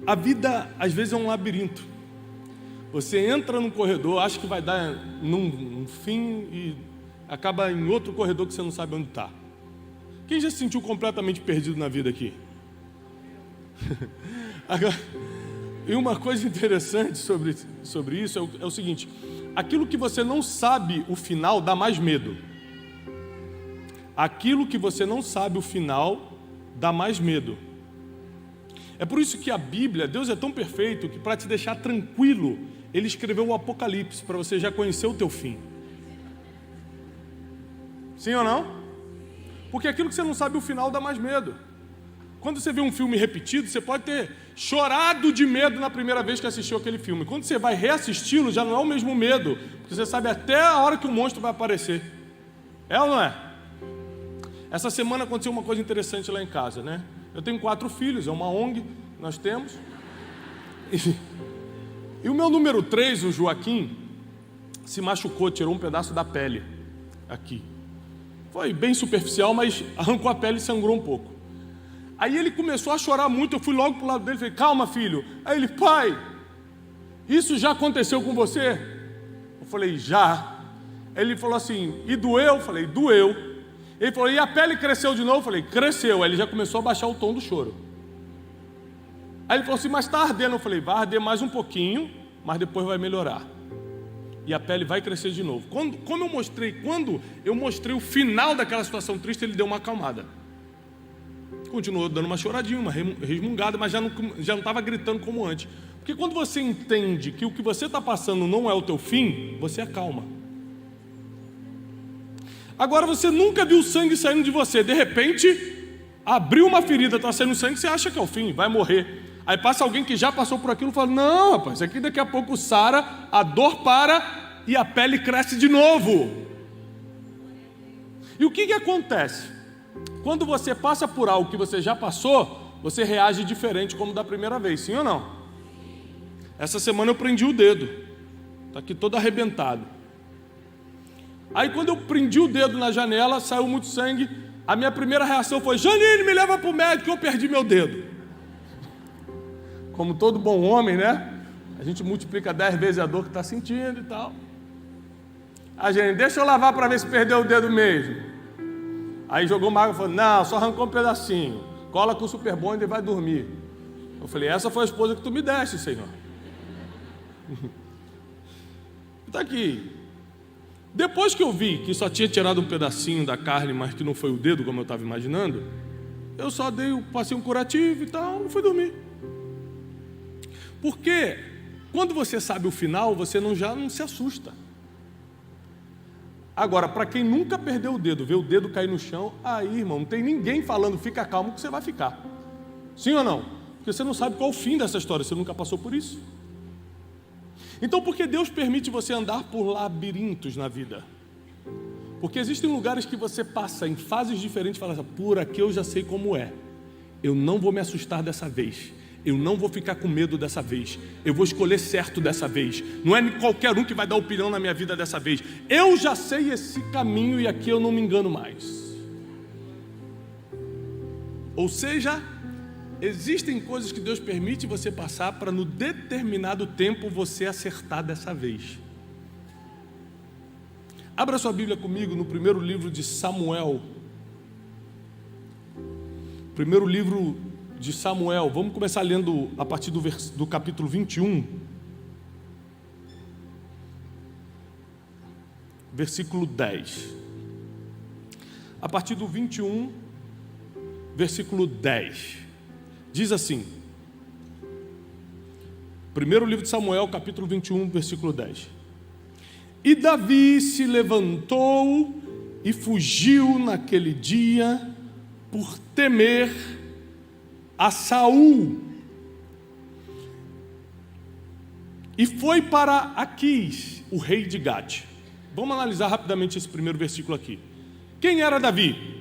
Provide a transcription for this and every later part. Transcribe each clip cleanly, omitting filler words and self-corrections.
A vida, às vezes, é um labirinto. Você entra num corredor, acha que vai dar num fim e acaba em outro corredor que você não sabe onde está. Quem já se sentiu completamente perdido na vida aqui? Agora, e uma coisa interessante sobre isso é o seguinte: aquilo que você não sabe o final dá mais medo. Aquilo que você não sabe o final dá mais medo. É por isso que a Bíblia, Deus é tão perfeito que para te deixar tranquilo, Ele escreveu o Apocalipse, para você já conhecer o teu fim. Sim ou não? Porque aquilo que você não sabe o final dá mais medo. Quando você vê um filme repetido, você pode ter chorado de medo na primeira vez que assistiu aquele filme. Quando você vai reassisti-lo, já não é o mesmo medo, porque você sabe até a hora que o monstro vai aparecer. É ou não é? Essa semana aconteceu uma coisa interessante lá em casa, né? Eu tenho 4 filhos, é uma ONG, nós temos. E o meu número 3, o Joaquim, se machucou, tirou um pedaço da pele aqui. Foi bem superficial, mas arrancou a pele e sangrou um pouco. Aí ele começou a chorar muito, eu fui logo para o lado dele e falei: calma, filho. Aí ele: pai, isso já aconteceu com você? Eu falei: já. Aí ele falou assim: e doeu? Eu falei: doeu. Ele falou: e a pele cresceu de novo? Eu falei: cresceu. Aí ele já começou a baixar o tom do choro. Aí ele falou assim: mas está ardendo? Eu falei: vai arder mais um pouquinho, mas depois vai melhorar. E a pele vai crescer de novo. Quando eu mostrei o final daquela situação triste, ele deu uma acalmada. Continuou dando uma choradinha, uma resmungada, mas já não estava gritando como antes. Porque quando você entende que o que você está passando não é o teu fim, você acalma. Agora você nunca viu sangue saindo de você. De repente, abriu uma ferida, está saindo sangue, você acha que é o fim, vai morrer. Aí passa alguém que já passou por aquilo e fala: não, rapaz, isso aqui daqui a pouco sara, a dor para e a pele cresce de novo. E o que acontece? Quando você passa por algo que você já passou, você reage diferente como da primeira vez, sim ou não? Essa semana eu prendi o dedo, está aqui todo arrebentado. Aí quando eu prendi o dedo na janela, saiu muito sangue. A minha primeira reação foi: Janine, me leva para o médico, eu perdi meu dedo. Como todo bom homem, né? A gente multiplica 10 vezes a dor que está sentindo e tal. A gente: deixa eu lavar para ver se perdeu o dedo mesmo. Aí jogou uma água e falou: não, só arrancou um pedacinho. Cola com o Super Bond e vai dormir. Eu falei: essa foi a esposa que tu me deste, Senhor. Está aqui. Depois que eu vi que só tinha tirado um pedacinho da carne, mas que não foi o dedo, como eu estava imaginando, eu só passei um curativo e tal, e fui dormir. Porque quando você sabe o final, você já não se assusta. Agora, para quem nunca perdeu o dedo, vê o dedo cair no chão, aí, irmão, não tem ninguém falando: fica calmo que você vai ficar. Sim ou não? Porque você não sabe qual é o fim dessa história, você nunca passou por isso. Então, por que Deus permite você andar por labirintos na vida? Porque existem lugares que você passa em fases diferentes e fala assim: por aqui eu já sei como é. Eu não vou me assustar dessa vez. Eu não vou ficar com medo dessa vez. Eu vou escolher certo dessa vez. Não é qualquer um que vai dar opinião na minha vida dessa vez. Eu já sei esse caminho e aqui eu não me engano mais. Ou seja, existem coisas que Deus permite você passar para no determinado tempo você acertar dessa vez. Abra sua Bíblia comigo no primeiro livro de Samuel. Primeiro livro de Samuel. Vamos começar lendo a partir do capítulo 21. Versículo 10. A partir do 21, versículo 10. Diz assim: primeiro livro de Samuel, capítulo 21, versículo 10. E Davi se levantou e fugiu naquele dia por temer a Saul. E foi para Aquis, o rei de Gate. Vamos analisar rapidamente esse primeiro versículo aqui. Quem era Davi?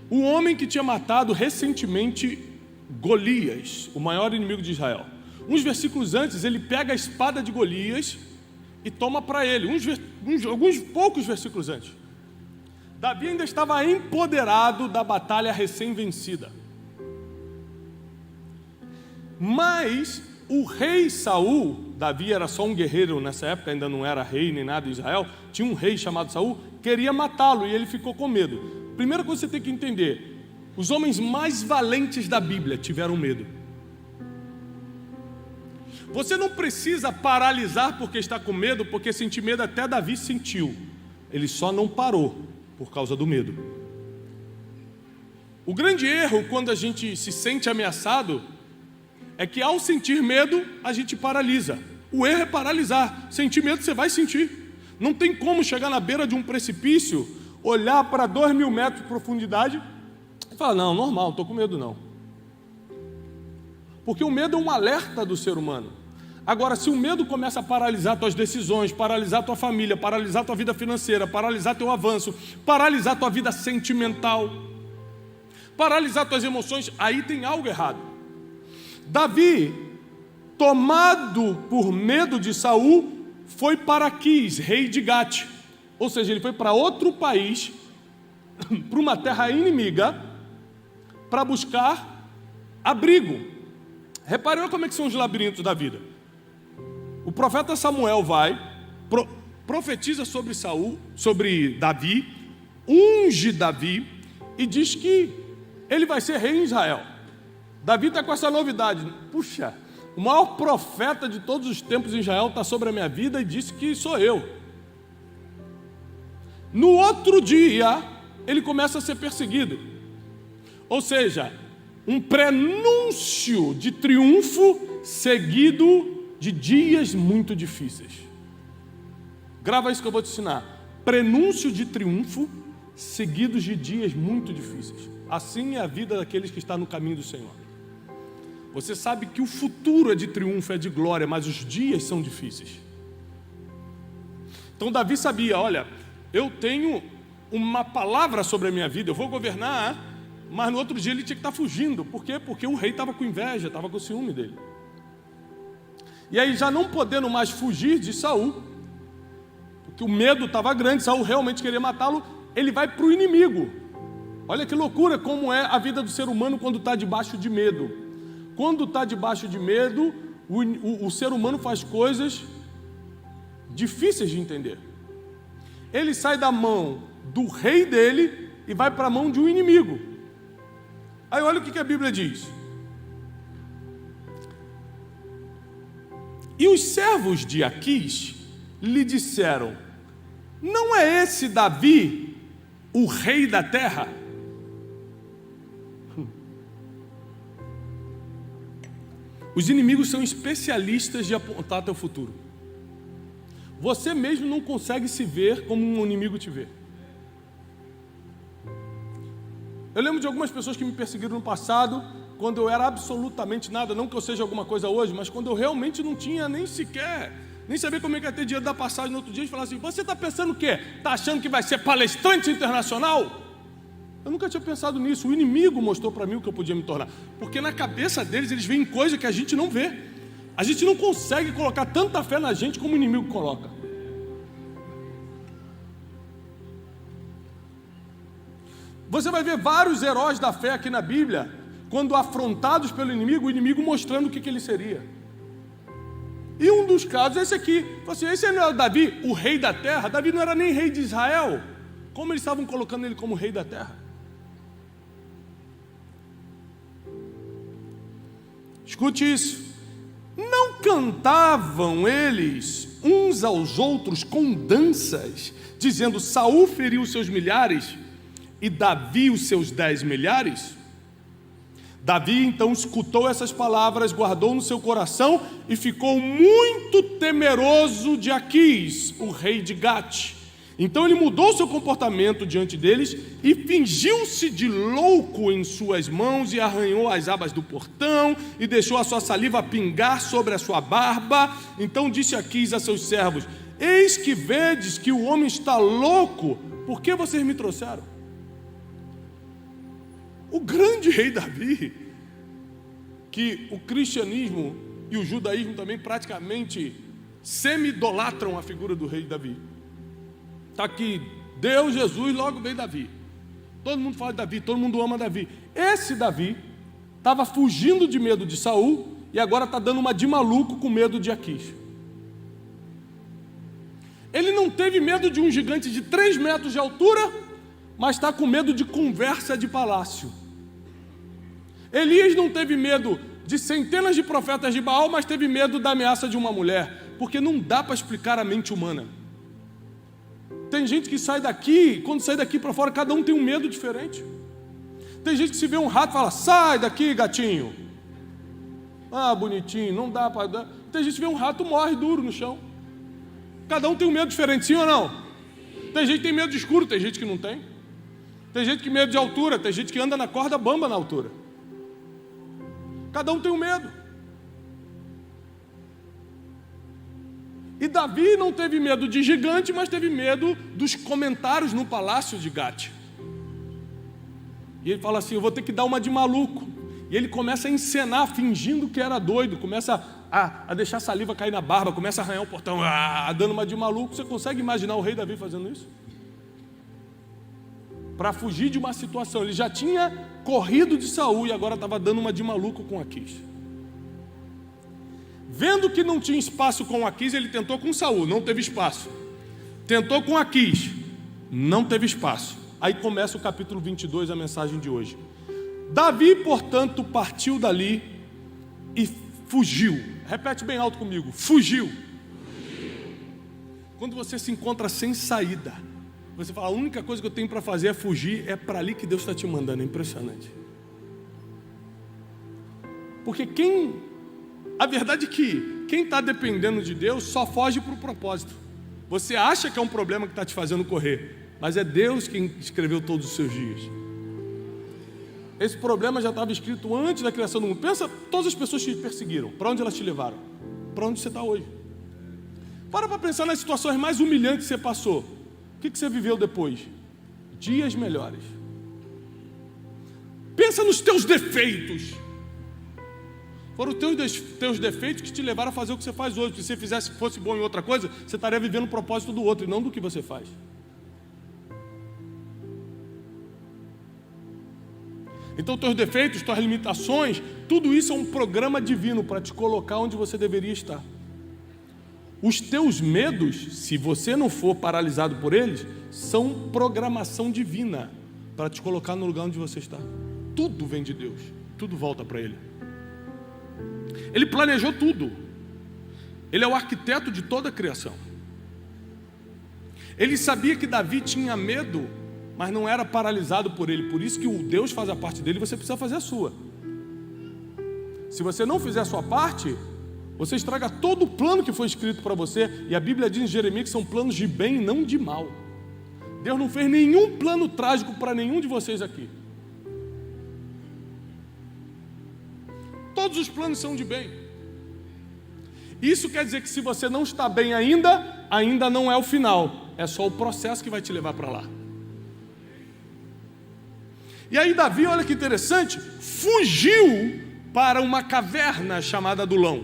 O homem que tinha matado recentemente Golias, o maior inimigo de Israel. Uns versículos antes, ele pega a espada de Golias e toma para ele. Alguns poucos versículos antes. Davi ainda estava empoderado da batalha recém-vencida. Mas o rei Saul, Davi era só um guerreiro nessa época, ainda não era rei nem nada em Israel, tinha um rei chamado Saul, queria matá-lo e ele ficou com medo. Primeira coisa que você tem que entender, os homens mais valentes da Bíblia tiveram medo. Você não precisa paralisar porque está com medo, porque sentir medo até Davi sentiu, ele só não parou por causa do medo. O grande erro quando a gente se sente ameaçado é que ao sentir medo a gente paralisa. O erro é paralisar. Sentir medo você vai sentir. Não tem como chegar na beira de um precipício, olhar para 2.000 metros de profundidade e falar, não, normal, não estou com medo não. Porque o medo é um alerta do ser humano. Agora, se o medo começa a paralisar tuas decisões, paralisar tua família, paralisar tua vida financeira, paralisar teu avanço, paralisar tua vida sentimental, paralisar tuas emoções, aí tem algo errado. Davi, tomado por medo de Saul, foi para Quis, rei de Gate. Ou seja, ele foi para outro país, para uma terra inimiga, para buscar abrigo. Reparem como é que são os labirintos da vida. O profeta Samuel vai, profetiza sobre Saul, sobre Davi, unge Davi e diz que ele vai ser rei em Israel. Davi está com essa novidade. Puxa, o maior profeta de todos os tempos em Israel está sobre a minha vida e disse que sou eu. No outro dia, ele começa a ser perseguido. Ou seja, um prenúncio de triunfo seguido de dias muito difíceis. Grava isso que eu vou te ensinar. Prenúncio de triunfo seguidos de dias muito difíceis. Assim é a vida daqueles que estão no caminho do Senhor. Você sabe que o futuro é de triunfo, é de glória, mas os dias são difíceis. Então Davi sabia, olha, eu tenho uma palavra sobre a minha vida, eu vou governar, mas no outro dia ele tinha que estar fugindo. Por quê? Porque o rei estava com inveja, estava com ciúme dele. E aí, já não podendo mais fugir de Saul, porque o medo estava grande, Saul realmente queria matá-lo, ele vai para o inimigo. Olha que loucura como é a vida do ser humano quando está debaixo de medo. Quando está debaixo de medo, o ser humano faz coisas difíceis de entender. Ele sai da mão do rei dele e vai para a mão de um inimigo. Aí olha o que a Bíblia diz. E os servos de Aquis lhe disseram, não é esse Davi o rei da terra? Os inimigos são especialistas de apontar teu futuro. Você mesmo não consegue se ver como um inimigo te vê. Eu lembro de algumas pessoas que me perseguiram no passado, quando eu era absolutamente nada, não que eu seja alguma coisa hoje, mas quando eu realmente não tinha nem sequer, nem sabia como é que ia ter dinheiro da passagem no outro dia, e falar assim, você está pensando o quê? Está achando que vai ser palestrante internacional? Eu nunca tinha pensado nisso, o inimigo mostrou para mim o que eu podia me tornar, porque na cabeça deles, eles veem coisa que a gente não vê, a gente não consegue colocar tanta fé na gente como o inimigo coloca. Você vai ver vários heróis da fé aqui na Bíblia, quando afrontados pelo inimigo, o inimigo mostrando o que ele seria. E um dos casos é esse aqui. Esse não é o Davi, o rei da terra? Davi não era nem rei de Israel. Como eles estavam colocando ele como rei da terra? Escute isso. Não cantavam eles uns aos outros com danças, dizendo, Saul feriu os seus milhares e Davi os seus 10 milhares? Davi então escutou essas palavras, guardou no seu coração e ficou muito temeroso de Aquis, o rei de Gate. Então ele mudou seu comportamento diante deles e fingiu-se de louco em suas mãos e arranhou as abas do portão e deixou a sua saliva pingar sobre a sua barba. Então disse Aquis a seus servos, eis que vedes que o homem está louco, por que vocês me trouxeram? O grande rei Davi, que o cristianismo e o judaísmo também praticamente semi-idolatram a figura do rei Davi. Está aqui, Deus, Jesus, logo veio Davi. Todo mundo fala de Davi, todo mundo ama Davi. Esse Davi estava fugindo de medo de Saul e agora está dando uma de maluco com medo de Aquis. Ele não teve medo de um gigante de 3 metros de altura, mas está com medo de conversa de palácio. Elias não teve medo de centenas de profetas de Baal, mas teve medo da ameaça de uma mulher, porque não dá para explicar a mente humana. Tem gente que sai daqui, quando sai daqui para fora, cada um tem um medo diferente. Tem gente que se vê um rato e fala, sai daqui, gatinho. Ah, bonitinho, não dá para dar. Tem gente que vê um rato e morre duro no chão. Cada um tem um medo diferente, sim ou não? Tem gente que tem medo de escuro, tem gente que não tem. Tem gente que tem medo de altura, tem gente que anda na corda bamba na altura. Cada um tem um medo. E Davi não teve medo de gigante, mas teve medo dos comentários no palácio de Gate. E ele fala assim, eu vou ter que dar uma de maluco. E ele começa a encenar, fingindo que era doido, começa a deixar a saliva cair na barba, começa a arranhar o portão, dando uma de maluco. Você consegue imaginar o rei Davi fazendo isso? Para fugir de uma situação. Ele já tinha corrido de Saul e agora estava dando uma de maluco com Aquis. Vendo que não tinha espaço com Aquis, ele tentou com Saul, não teve espaço. Tentou com Aquis, não teve espaço. Aí começa o capítulo 22, a mensagem de hoje. Davi, portanto, partiu dali e fugiu. Repete bem alto comigo, fugiu. Quando você se encontra sem saída, você fala, a única coisa que eu tenho para fazer é fugir, é para ali que Deus está te mandando, é impressionante. Porque a verdade é que quem está dependendo de Deus só foge para o propósito. Você acha que é um problema que está te fazendo correr, mas é Deus quem escreveu todos os seus dias. Esse problema já estava escrito antes da criação do mundo. Pensa, todas as pessoas que te perseguiram, para onde elas te levaram? Para onde você está hoje? Para pensar nas situações mais humilhantes que você passou. O que você viveu depois? Dias melhores. Pensa nos teus defeitos. Foram os teus defeitos que te levaram a fazer o que você faz hoje. Se você fosse bom em outra coisa, você estaria vivendo o propósito do outro e não do que você faz. Então, teus defeitos, tuas limitações, tudo isso é um programa divino para te colocar onde você deveria estar. Os teus medos, se você não for paralisado por eles, são programação divina para te colocar no lugar onde você está. Tudo vem de Deus, tudo volta para Ele. Ele planejou tudo. Ele é o arquiteto de toda a criação. Ele sabia que Davi tinha medo, mas não era paralisado por ele. Por isso que o Deus faz a parte dele, você precisa fazer a sua. Se você não fizer a sua parte, você estraga todo o plano que foi escrito para você. E a Bíblia diz em Jeremias que são planos de bem e não de mal. Deus não fez nenhum plano trágico para nenhum de vocês aqui. Todos os planos são de bem. Isso quer dizer que se você não está bem ainda não é o final. É só o processo que vai te levar para lá. E aí Davi, olha que interessante, fugiu para uma caverna chamada Adulão.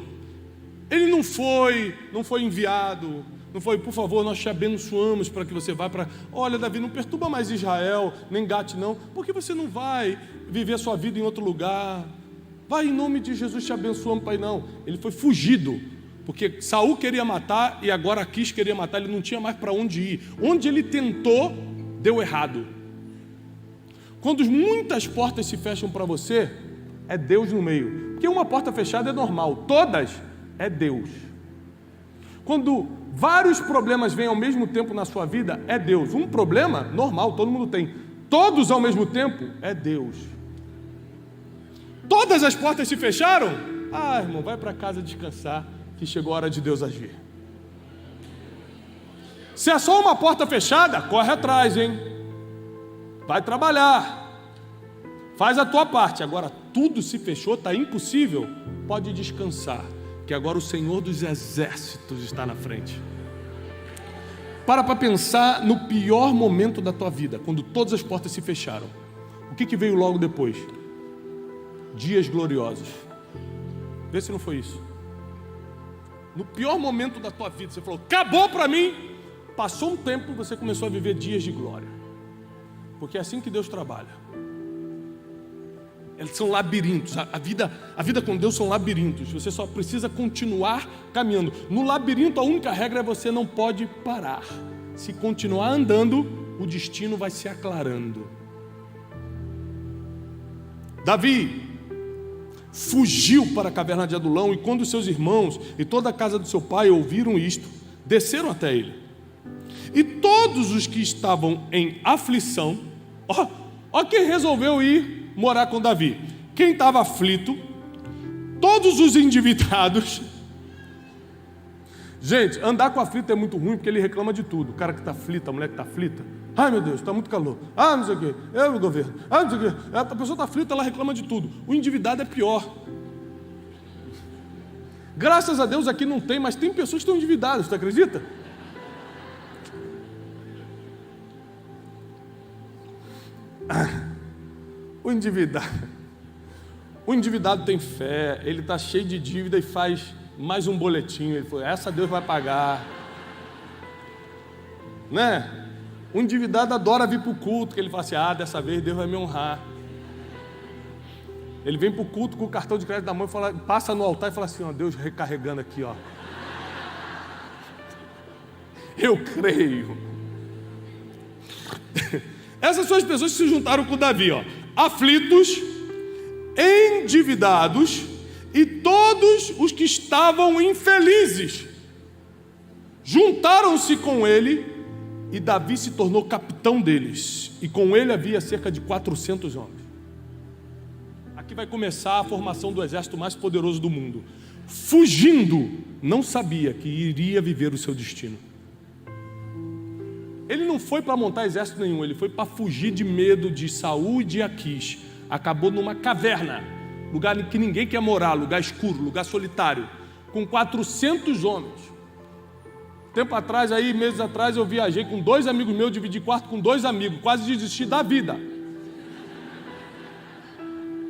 Ele não foi enviado, não foi, por favor, nós te abençoamos para que você vá para... Olha, Davi, não perturba mais Israel, nem Gate não, porque você não vai viver a sua vida em outro lugar. Vai em nome de Jesus, te abençoamos, Pai, não. Ele foi fugido, porque Saul queria matar e agora Aquis queria matar, ele não tinha mais para onde ir. Onde ele tentou, deu errado. Quando muitas portas se fecham para você, é Deus no meio. Porque uma porta fechada é normal, todas é Deus. Quando vários problemas vêm ao mesmo tempo na sua vida, é Deus. Um problema, normal, todo mundo tem. Todos ao mesmo tempo, é Deus. Todas as portas se fecharam? Ah, irmão, vai para casa descansar, que chegou a hora de Deus agir. Se é só uma porta fechada, corre atrás, hein? Vai trabalhar, faz a tua parte. Agora tudo se fechou, está impossível, pode descansar, que agora o Senhor dos Exércitos está na frente. Para pensar no pior momento da tua vida, quando todas as portas se fecharam. O que veio logo depois? Dias gloriosos. Vê se não foi isso. No pior momento da tua vida, você falou, acabou para mim. Passou um tempo, você começou a viver dias de glória. Porque é assim que Deus trabalha. Eles são labirintos. A vida com Deus são labirintos. Você só precisa continuar caminhando. No labirinto, a única regra é você não pode parar. Se continuar andando, o destino vai se aclarando. Davi fugiu para a caverna de Adulão, e quando seus irmãos e toda a casa do seu pai ouviram isto, desceram até ele. E todos os que estavam em aflição, ó quem resolveu ir morar com Davi. Quem estava aflito, todos os endividados. Gente, andar com aflito é muito ruim, porque ele reclama de tudo. O cara que está aflito, a mulher que está aflita. Ai meu Deus, está muito calor. Ah, não sei o quê. Eu, o governo. Ah, não sei o quê. A pessoa está aflita, ela reclama de tudo. O endividado é pior. Graças a Deus aqui não tem, mas tem pessoas que estão endividadas, você acredita? O endividado tem fé, ele está cheio de dívida e faz mais um boletim. Ele falou, essa Deus vai pagar. Né? O endividado adora vir para o culto, que ele fala assim, dessa vez Deus vai me honrar. Ele vem para o culto com o cartão de crédito da mão, passa no altar e fala assim, Deus recarregando aqui, Eu creio. Essas são as pessoas que se juntaram com Davi, aflitos, endividados e todos os que estavam infelizes. Juntaram-se com ele e Davi se tornou capitão deles. E com ele havia cerca de 400 homens. Aqui vai começar a formação do exército mais poderoso do mundo. Fugindo, não sabia que iria viver o seu destino. Ele não foi para montar exército nenhum, ele foi para fugir de medo de Saul e de Aquis. Acabou numa caverna, lugar em que ninguém quer morar, lugar escuro, lugar solitário, com 400 homens. Tempo atrás, meses atrás, eu viajei com 2 amigos meus, dividi quarto com 2 amigos, quase desisti da vida.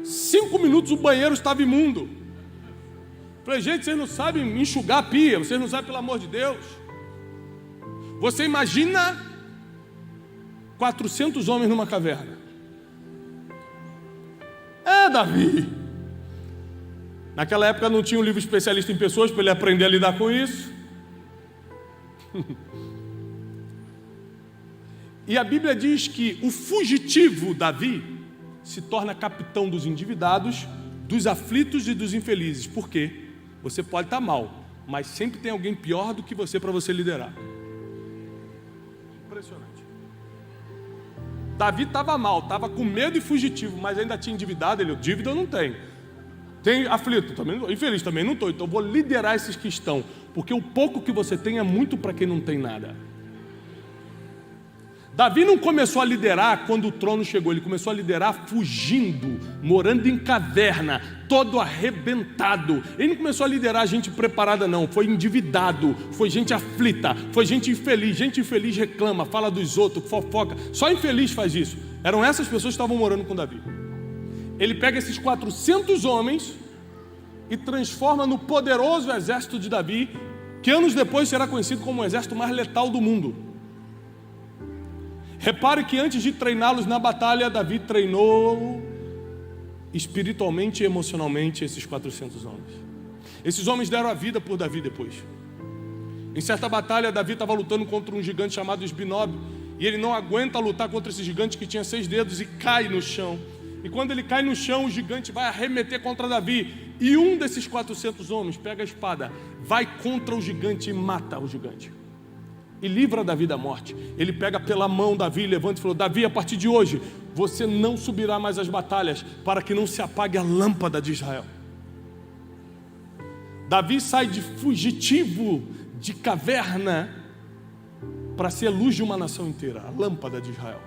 5 minutos o banheiro estava imundo. Falei, gente, vocês não sabem enxugar a pia, vocês não sabem, pelo amor de Deus. Você imagina 400 homens numa caverna. Davi. Naquela época não tinha um livro especialista em pessoas para ele aprender a lidar com isso. E a Bíblia diz que o fugitivo Davi se torna capitão dos endividados, dos aflitos e dos infelizes. Por quê? Você pode estar mal, mas sempre tem alguém pior do que você para você liderar. Impressionante. Davi estava mal, estava com medo e fugitivo, mas ainda tinha endividado. Dívida eu não tenho. Tem aflito, também, infeliz também não estou. Então eu vou liderar esses que estão, porque o pouco que você tem é muito para quem não tem nada. Davi não começou a liderar quando o trono chegou, ele começou a liderar fugindo, morando em caverna, todo arrebentado. Ele não começou a liderar gente preparada não, foi endividado, foi gente aflita, foi gente infeliz. Gente infeliz reclama, fala dos outros, fofoca, só infeliz faz isso. Eram essas pessoas que estavam morando com Davi. Ele pega esses 400 homens e transforma no poderoso exército de Davi, que anos depois será conhecido como o exército mais letal do mundo. Repare que antes de treiná-los na batalha, Davi treinou espiritualmente e emocionalmente esses 400 homens. Esses homens deram a vida por Davi depois. Em certa batalha, Davi estava lutando contra um gigante chamado Esbinob, e ele não aguenta lutar contra esse gigante que tinha 6 dedos e cai no chão. E quando ele cai no chão, o gigante vai arremeter contra Davi, e um desses 400 homens pega a espada, vai contra o gigante e mata o gigante. E livra Davi da morte. Ele pega pela mão Davi, levanta e falou: Davi, a partir de hoje, você não subirá mais às batalhas, para que não se apague a lâmpada de Israel. Davi sai de fugitivo, de caverna, para ser a luz de uma nação inteira, a lâmpada de Israel.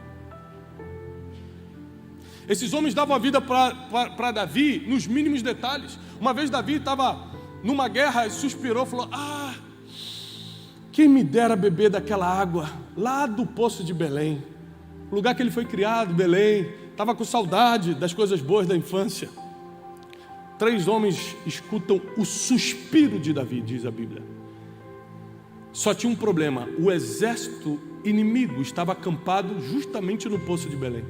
Esses homens davam a vida para Davi nos mínimos detalhes. Uma vez Davi estava numa guerra e suspirou, falou: quem me dera beber daquela água lá do poço de Belém, o lugar que ele foi criado, Belém. Estava com saudade das coisas boas da infância. 3 homens escutam o suspiro de Davi, diz a Bíblia. Só tinha um problema: o exército inimigo estava acampado justamente no poço de Belém.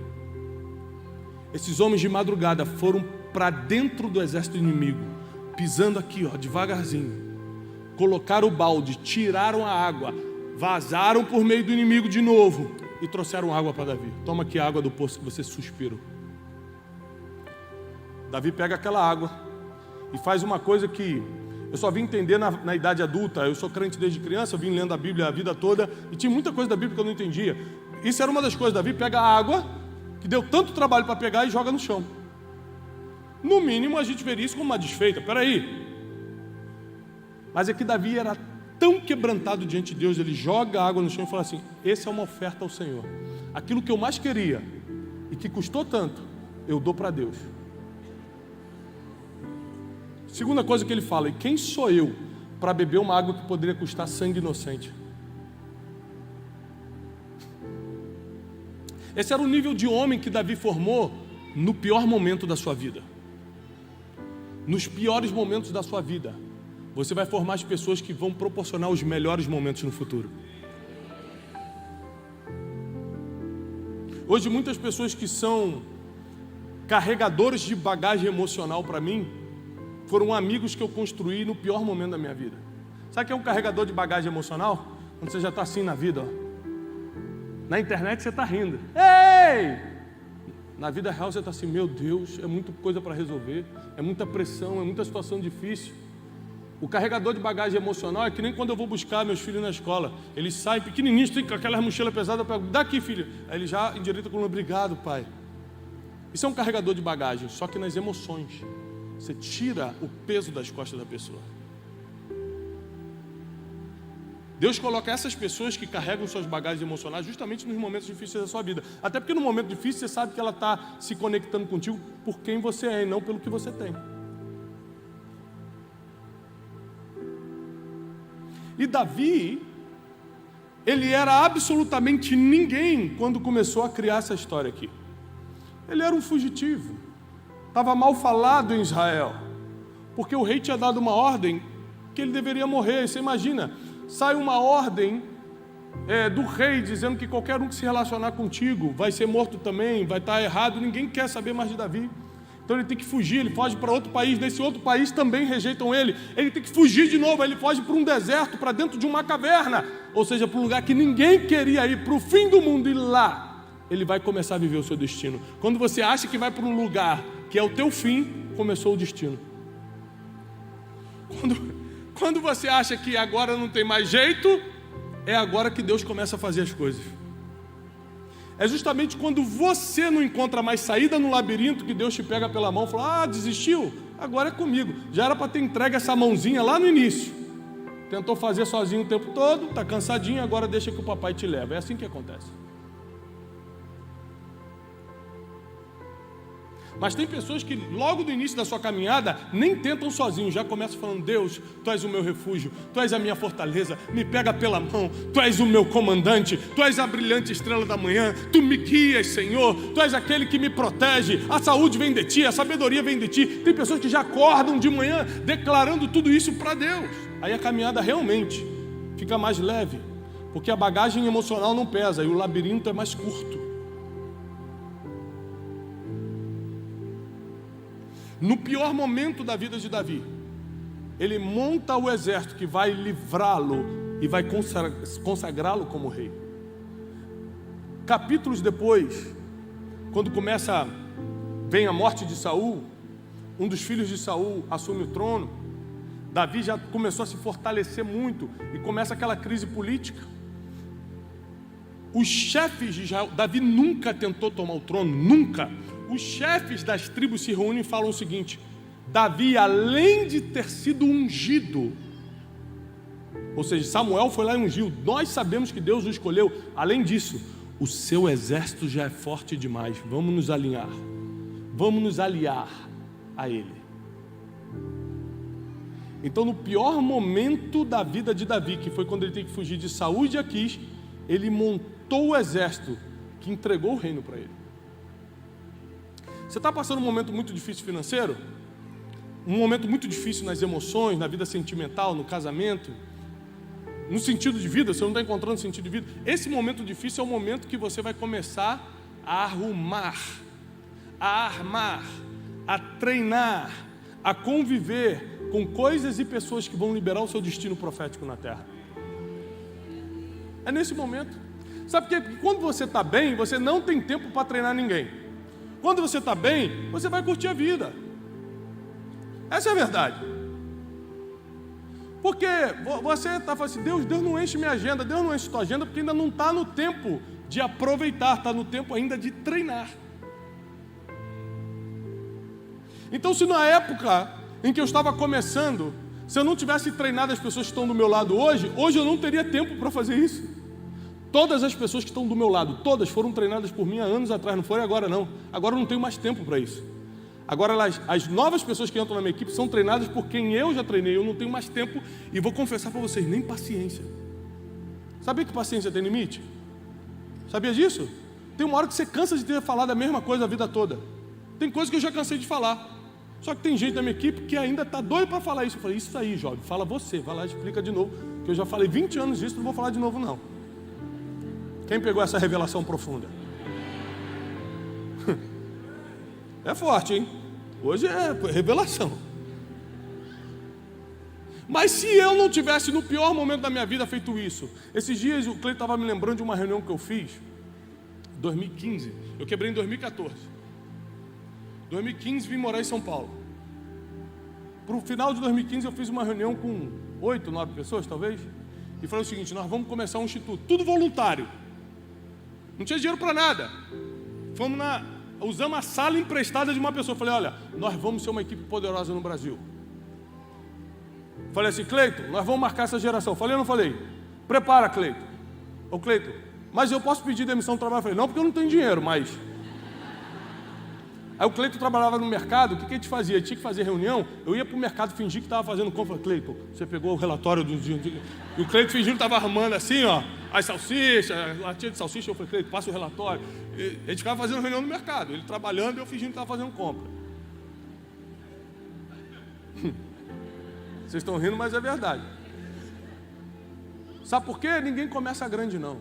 Esses homens de madrugada foram para dentro do exército inimigo, pisando aqui, ó, devagarzinho. Colocaram o balde, tiraram a água, vazaram por meio do inimigo de novo e trouxeram água para Davi. Toma aqui a água do poço que você suspirou. Davi pega aquela água e faz uma coisa que eu só vim entender na idade adulta. Eu sou crente desde criança, eu vim lendo a Bíblia a vida toda e tinha muita coisa da Bíblia que eu não entendia. Isso era uma das coisas. Davi pega a água, que deu tanto trabalho para pegar, e joga no chão. No mínimo a gente veria isso como uma desfeita. Peraí. Mas é que Davi era tão quebrantado diante de Deus, ele joga a água no chão e fala assim: essa é uma oferta ao Senhor. Aquilo que eu mais queria e que custou tanto, eu dou para Deus. Segunda coisa que ele fala: e quem sou eu para beber uma água que poderia custar sangue inocente? Esse era o nível de homem que Davi formou no pior momento da sua vida. Nos piores momentos da sua vida, você vai formar as pessoas que vão proporcionar os melhores momentos no futuro. Hoje muitas pessoas que são carregadores de bagagem emocional para mim, foram amigos que eu construí no pior momento da minha vida. Sabe o que é um carregador de bagagem emocional? Quando você já está assim na vida, ó. Na internet você está rindo. Ei! Na vida real você está assim: meu Deus, é muita coisa para resolver, é muita pressão, é muita situação difícil. O carregador de bagagem emocional é que nem quando eu vou buscar meus filhos na escola. Eles saem pequenininhos, tem aquela mochila pesada, eu pego: daqui, filho. Aí ele já endireita com: obrigado, pai. Isso é um carregador de bagagem, só que nas emoções. Você tira o peso das costas da pessoa. Deus coloca essas pessoas que carregam suas bagagens emocionais justamente nos momentos difíceis da sua vida. Até porque no momento difícil você sabe que ela está se conectando contigo por quem você é e não pelo que você tem. E Davi, ele era absolutamente ninguém quando começou a criar essa história aqui. Ele era um fugitivo. Estava mal falado em Israel, porque o rei tinha dado uma ordem que ele deveria morrer. Você imagina, sai uma ordem do rei dizendo que qualquer um que se relacionar contigo vai ser morto também, vai estar errado. Ninguém quer saber mais de Davi. Então ele tem que fugir, ele foge para outro país. Nesse outro país também rejeitam ele. Ele tem que fugir de novo, ele foge para um deserto, para dentro de uma caverna, ou seja, para um lugar que ninguém queria ir, para o fim do mundo. E lá ele vai começar a viver o seu destino. Quando você acha que vai para um lugar que é o teu fim, começou o destino. Quando você acha que agora não tem mais jeito, é agora que Deus começa a fazer as coisas. É justamente quando você não encontra mais saída no labirinto que Deus te pega pela mão e fala: ah, desistiu? Agora é comigo. Já era para ter entregue essa mãozinha lá no início. Tentou fazer sozinho o tempo todo, está cansadinho, agora deixa que o papai te leva. É assim que acontece. Mas tem pessoas que logo do início da sua caminhada nem tentam sozinhos, já começam falando: Deus, Tu és o meu refúgio, Tu és a minha fortaleza, me pega pela mão, Tu és o meu comandante, Tu és a brilhante estrela da manhã, Tu me guias, Senhor, Tu és aquele que me protege, a saúde vem de Ti, a sabedoria vem de Ti. Tem pessoas que já acordam de manhã declarando tudo isso para Deus. Aí a caminhada realmente fica mais leve, porque a bagagem emocional não pesa e o labirinto é mais curto. No pior momento da vida de Davi, ele monta o exército que vai livrá-lo e vai consagrá-lo como rei. Capítulos depois, quando vem a morte de Saul, um dos filhos de Saul assume o trono. Davi já começou a se fortalecer muito e começa aquela crise política. Os chefes de Israel, Davi nunca tentou tomar o trono, nunca. Os chefes das tribos se reúnem e falam o seguinte: Davi, além de ter sido ungido, ou seja, Samuel foi lá e ungiu, nós sabemos que Deus o escolheu. Além disso, o seu exército já é forte demais. Vamos nos alinhar, vamos nos aliar a ele. Então, no pior momento da vida de Davi, que foi quando ele teve que fugir de Saul e de Aquis, ele montou o exército que entregou o reino para ele. Você está passando um momento muito difícil financeiro? Um momento muito difícil nas emoções, na vida sentimental, no casamento, no sentido de vida, você não está encontrando sentido de vida. Esse momento difícil é o momento que você vai começar a arrumar a armar, a treinar, a conviver com coisas e pessoas que vão liberar o seu destino profético na terra. É nesse momento. Sabe por quê? Porque quando você está bem, você não tem tempo para treinar ninguém. Quando você está bem, você vai curtir a vida. Essa é a verdade. Porque você está falando assim, Deus não enche minha agenda, Deus não enche tua agenda, porque ainda não está no tempo de aproveitar, está no tempo ainda de treinar. Então, se na época em que eu estava começando, se eu não tivesse treinado as pessoas que estão do meu lado hoje eu não teria tempo para fazer isso. Todas as pessoas que estão do meu lado, todas foram treinadas por mim há anos atrás, não foi agora não. Agora eu não tenho mais tempo para isso. Agora as novas pessoas que entram na minha equipe são treinadas por quem eu já treinei, eu não tenho mais tempo e vou confessar para vocês, nem paciência. Sabia que paciência tem limite? Sabia disso? Tem uma hora que você cansa de ter falado a mesma coisa a vida toda. Tem coisa que eu já cansei de falar. Só que tem gente da minha equipe que ainda está doido para falar isso. Eu falei, isso aí, jovem, fala você, vai lá e explica de novo, que eu já falei 20 anos disso, não vou falar de novo não. Quem pegou essa revelação profunda? É forte, hein? Hoje é revelação. Mas se eu não tivesse no pior momento da minha vida feito isso, esses dias o Cleiton estava me lembrando de uma reunião que eu fiz, 2015, eu quebrei em 2014. 2015 vim morar em São Paulo. Para o final de 2015 eu fiz uma reunião com 8, 9 pessoas talvez, e falei o seguinte, nós vamos começar um instituto, tudo voluntário. Não tinha dinheiro para nada. Usamos a sala emprestada de uma pessoa. Falei, olha, nós vamos ser uma equipe poderosa no Brasil. Falei assim, Cleiton, nós vamos marcar essa geração. Falei ou não falei? Prepara, Cleiton. Ô Cleiton, mas eu posso pedir demissão do trabalho? Falei, não, porque eu não tenho dinheiro, mas... Aí o Cleiton trabalhava no mercado, o que a gente fazia? Tinha que fazer reunião, eu ia para o mercado fingir que estava fazendo compra. Cleiton, você pegou o relatório do dia... E o Cleiton fingindo que estava arrumando assim, ó, as salsichas, latinha de salsicha. Eu falei, Cleiton, passa o relatório. E a gente ficava fazendo reunião no mercado, ele trabalhando e eu fingindo que estava fazendo compra. Vocês estão rindo, mas é verdade. Sabe por quê? Ninguém começa grande, não.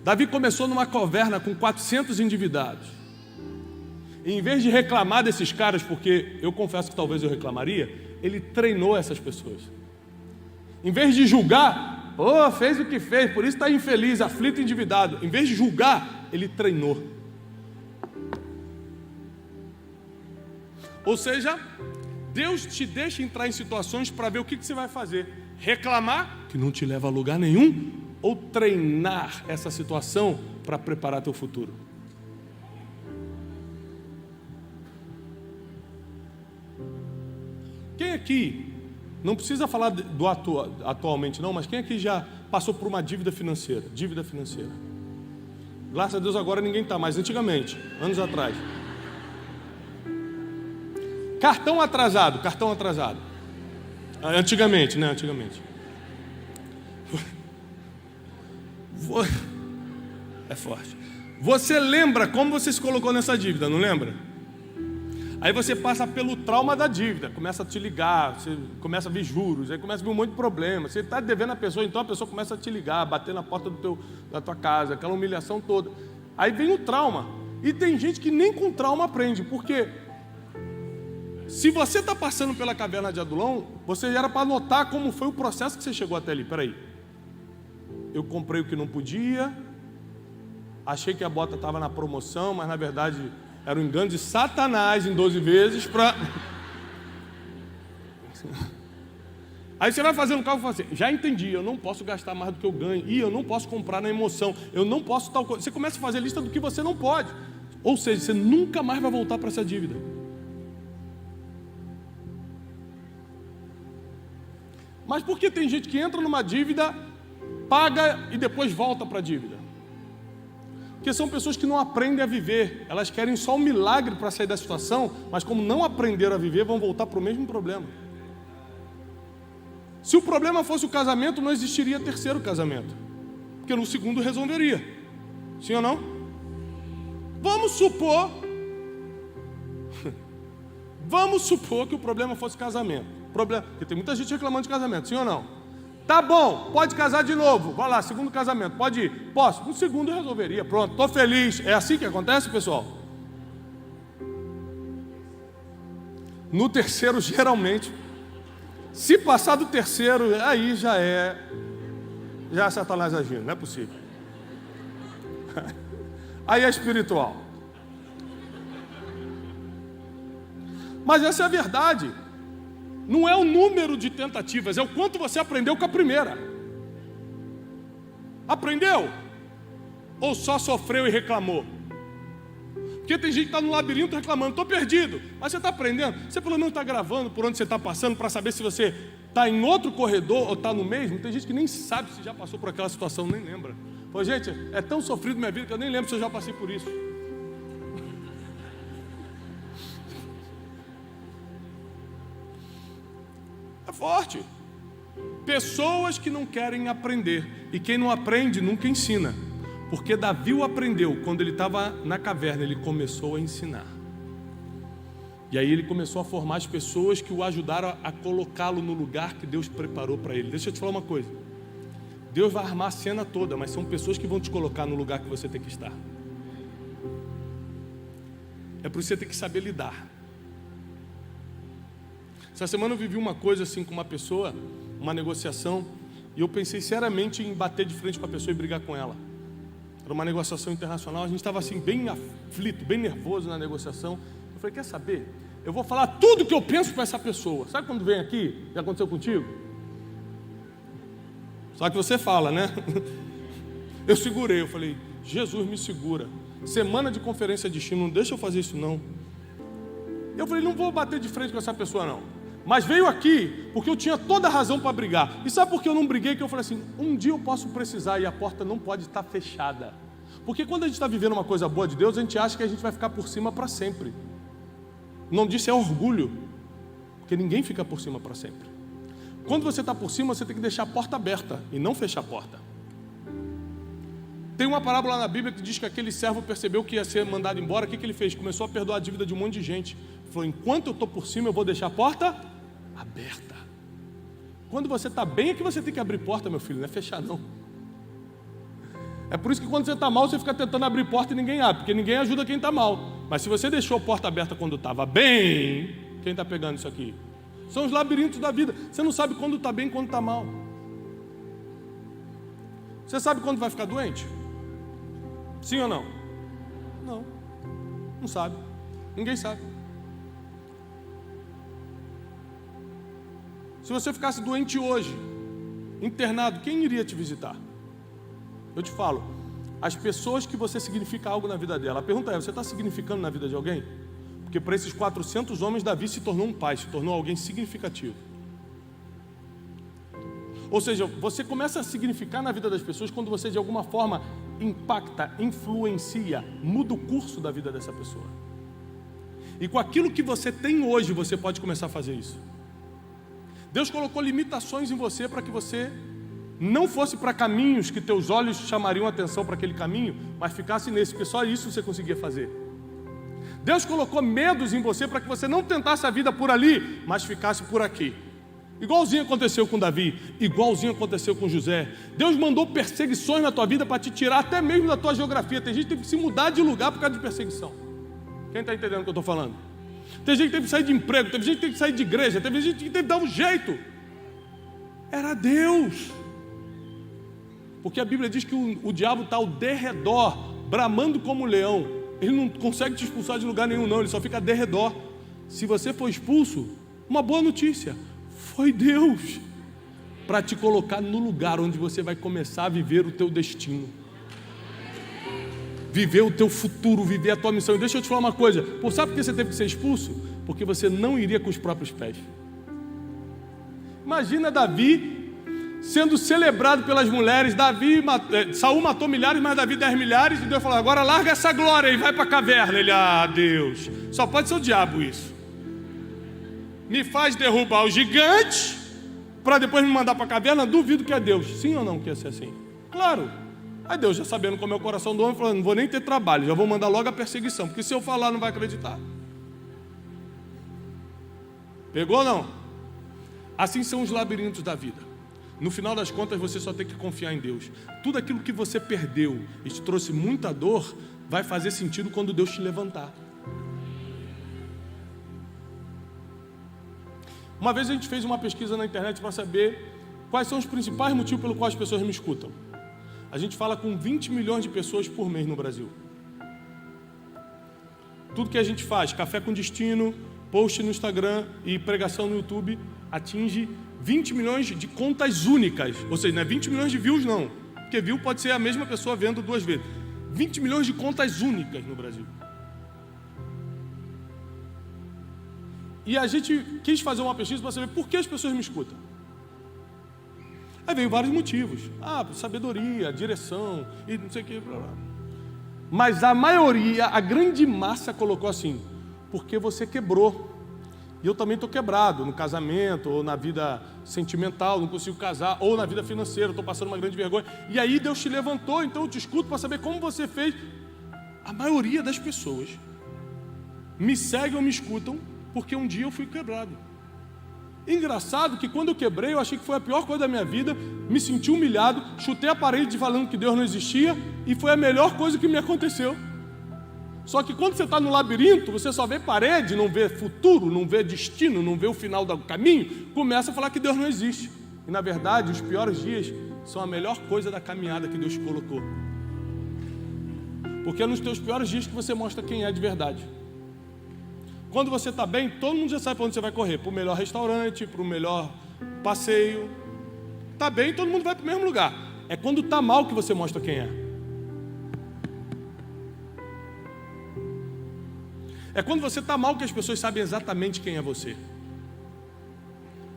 Davi começou numa caverna com 400 endividados. E em vez de reclamar desses caras, porque eu confesso que talvez eu reclamaria, ele treinou essas pessoas. Em vez de julgar, fez o que fez, por isso está infeliz, aflito, endividado. Em vez de julgar, ele treinou. Ou seja, Deus te deixa entrar em situações para ver o que você vai fazer. Reclamar, que não te leva a lugar nenhum, ou treinar essa situação para preparar teu futuro. Quem aqui, não precisa falar do atualmente não, mas quem aqui já passou por uma dívida financeira? Dívida financeira. Graças a Deus agora ninguém está mais, antigamente, anos atrás. Cartão atrasado. Antigamente, né? Antigamente. É forte. Você lembra como você se colocou nessa dívida, não lembra? Aí você passa pelo trauma da dívida, começa a te ligar, você começa a ver juros, aí começa a ver um monte de problema. Você está devendo a pessoa, então a pessoa começa a te ligar, bater na porta da tua casa, aquela humilhação toda. Aí vem o trauma. E tem gente que nem com trauma aprende, porque se você está passando pela caverna de Adulão, você era para notar como foi o processo que você chegou até ali. Peraí, eu comprei o que não podia, achei que a bota estava na promoção, mas na verdade era um engano de Satanás em 12 vezes para... Aí você vai fazendo cálculo e fala assim, já entendi, eu não posso gastar mais do que eu ganho, e eu não posso comprar na emoção, eu não posso tal coisa. Você começa a fazer lista do que você não pode. Ou seja, você nunca mais vai voltar para essa dívida. Mas por que tem gente que entra numa dívida, paga e depois volta para a dívida? Porque são pessoas que não aprendem a viver. Elas querem só um milagre para sair da situação, mas como não aprenderam a viver, vão voltar para o mesmo problema. Se o problema fosse o casamento, não existiria terceiro casamento, porque no segundo resolveria. Sim ou não? Vamos supor que o problema fosse casamento. Porque tem muita gente reclamando de casamento, sim ou não? Tá bom, pode casar de novo. Vai lá, segundo casamento, pode ir. Posso? No segundo eu resolveria, pronto, estou feliz. É assim que acontece, pessoal? No terceiro, geralmente, se passar do terceiro, aí já é Satanás agindo, não é possível. Aí é espiritual. Mas essa é a verdade. Não é o número de tentativas, é o quanto você aprendeu com a primeira. Aprendeu? Ou só sofreu e reclamou? Porque tem gente que está no labirinto reclamando, estou perdido. Mas você está aprendendo? Você pelo menos está gravando por onde você está passando para saber se você está em outro corredor ou está no mesmo. Tem gente que nem sabe se já passou por aquela situação, nem lembra. Pô, gente, é tão sofrido minha vida que eu nem lembro se eu já passei por isso. É forte. Pessoas que não querem aprender. E quem não aprende nunca ensina. Porque Davi o aprendeu. Quando ele estava na caverna, ele começou a ensinar. E aí ele começou a formar as pessoas que o ajudaram a colocá-lo no lugar que Deus preparou para ele. Deixa eu te falar uma coisa. Deus vai armar a cena toda, mas são pessoas que vão te colocar no lugar que você tem que estar. É por isso que você tem que saber lidar. Essa semana eu vivi uma coisa assim com uma pessoa, uma negociação, e eu pensei seriamente em bater de frente com a pessoa e brigar com ela. Era uma negociação internacional, a gente estava assim bem aflito, bem nervoso na negociação. Eu falei, quer saber? Eu vou falar tudo que eu penso para essa pessoa. Sabe quando vem aqui? Já aconteceu contigo? Só que você fala, né? Eu segurei, eu falei, Jesus me segura. Semana de conferência de destino, não deixa eu fazer isso não. Eu falei, não vou bater de frente com essa pessoa não. Mas veio aqui porque eu tinha toda a razão para brigar. E sabe por que eu não briguei? Que eu falei assim, um dia eu posso precisar e a porta não pode estar fechada. Porque quando a gente está vivendo uma coisa boa de Deus, a gente acha que a gente vai ficar por cima para sempre. O nome disso é orgulho. Porque ninguém fica por cima para sempre. Quando você está por cima, você tem que deixar a porta aberta e não fechar a porta. Tem uma parábola na Bíblia que diz que aquele servo percebeu que ia ser mandado embora. O que ele fez? Começou a perdoar a dívida de um monte de gente. Falou, enquanto eu estou por cima, eu vou deixar a porta aberta. Quando você está bem é que você tem que abrir porta, meu filho, não é fechar não. É por isso que quando você está mal, você fica tentando abrir porta e ninguém abre, porque ninguém ajuda quem está mal. Mas se você deixou a porta aberta quando estava bem, quem está pegando isso aqui? São os labirintos da vida. Você não sabe quando está bem e quando está mal. Você sabe quando vai ficar doente? Sim ou não? Não. Não sabe. Ninguém sabe. Se você ficasse doente hoje, internado, quem iria te visitar? Eu te falo, as pessoas que você significa algo na vida dela. A pergunta é, você está significando na vida de alguém? Porque para esses 400 homens, Davi se tornou um pai, se tornou alguém significativo. Ou seja, você começa a significar na vida das pessoas quando você de alguma forma impacta, influencia, muda o curso da vida dessa pessoa. E com aquilo que você tem hoje, você pode começar a fazer isso. Deus colocou limitações em você para que você não fosse para caminhos que teus olhos chamariam atenção para aquele caminho, mas ficasse nesse, porque só isso você conseguia fazer. Deus colocou medos em você para que você não tentasse a vida por ali, mas ficasse por aqui. Igualzinho aconteceu com Davi, igualzinho aconteceu com José. Deus mandou perseguições na tua vida para te tirar até mesmo da tua geografia. Tem gente que teve que se mudar de lugar por causa de perseguição. Quem está entendendo o que eu estou falando? Tem gente que teve que sair de emprego, teve gente que teve que sair de igreja, teve gente que teve que dar um jeito. Era Deus. Porque a Bíblia diz que o diabo está ao derredor, bramando como um leão. Ele não consegue te expulsar de lugar nenhum não, ele só fica ao derredor. Se você for expulso, uma boa notícia, foi Deus para te colocar no lugar onde você vai começar a viver o teu destino, viver o teu futuro, viver a tua missão. E deixa eu te falar uma coisa, sabe por que você teve que ser expulso? Porque você não iria com os próprios pés. Imagina Davi sendo celebrado pelas mulheres. Saul matou milhares, mas Davi 10 milhares, e Deus falou, agora larga essa glória e vai para a caverna. Ele, Deus, só pode ser o diabo isso. Me faz derrubar o gigante para depois me mandar para a caverna. Duvido que é Deus. Sim ou não que ia ser assim? Claro. Aí Deus, já sabendo como é o coração do homem, falou, não vou nem ter trabalho, já vou mandar logo a perseguição, porque se eu falar não vai acreditar. Pegou ou não? Assim são os labirintos da vida. No final das contas você só tem que confiar em Deus. Tudo aquilo que você perdeu e te trouxe muita dor vai fazer sentido quando Deus te levantar. Uma vez a gente fez uma pesquisa na internet para saber quais são os principais motivos pelo qual as pessoas me escutam. A gente fala com 20 milhões de pessoas por mês no Brasil. Tudo que a gente faz, Café com Destino, post no Instagram e pregação no YouTube, atinge 20 milhões de contas únicas. Ou seja, não é 20 milhões de views não, porque view pode ser a mesma pessoa vendo 2 vezes. 20 milhões de contas únicas no Brasil. E a gente quis fazer uma pesquisa para saber por que as pessoas me escutam. Aí veio vários motivos. Sabedoria, direção, e não sei o que, blá, blá. Mas a maioria, a grande massa colocou assim, porque você quebrou. E eu também estou quebrado no casamento, ou na vida sentimental, não consigo casar, ou na vida financeira, estou passando uma grande vergonha. E aí Deus te levantou, então eu te escuto para saber como você fez. A maioria das pessoas me seguem ou me escutam porque um dia eu fui quebrado. Engraçado que quando eu quebrei, eu achei que foi a pior coisa da minha vida, me senti humilhado, chutei a parede falando que Deus não existia, e foi a melhor coisa que me aconteceu. Só que quando você está no labirinto, você só vê parede, não vê futuro, não vê destino, não vê o final do caminho, começa a falar que Deus não existe. E na verdade, os piores dias são a melhor coisa da caminhada que Deus colocou. Porque é nos teus piores dias que você mostra quem é de verdade. Quando você está bem, todo mundo já sabe para onde você vai correr. Para o melhor restaurante, para o melhor passeio. Está bem, todo mundo vai para o mesmo lugar. É quando está mal que você mostra quem é. É quando você está mal que as pessoas sabem exatamente quem é você.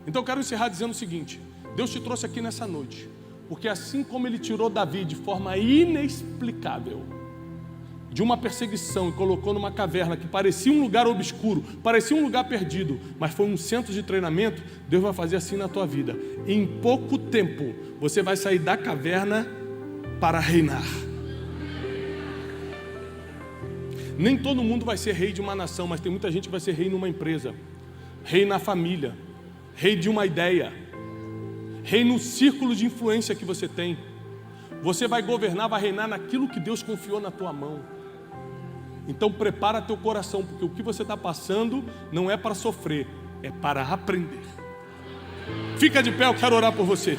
Então eu quero encerrar dizendo o seguinte. Deus te trouxe aqui nessa noite. Porque assim como Ele tirou Davi de forma inexplicável de uma perseguição e colocou numa caverna que parecia um lugar obscuro, parecia um lugar perdido, mas foi um centro de treinamento, Deus vai fazer assim na tua vida. Em pouco tempo, você vai sair da caverna para reinar. Nem todo mundo vai ser rei de uma nação, mas tem muita gente que vai ser rei numa empresa, rei na família, rei de uma ideia, rei no círculo de influência que você tem. Você vai governar, vai reinar naquilo que Deus confiou na tua mão. Então prepara teu coração, porque o que você está passando não é para sofrer, é para aprender. Fica de pé, eu quero orar por você.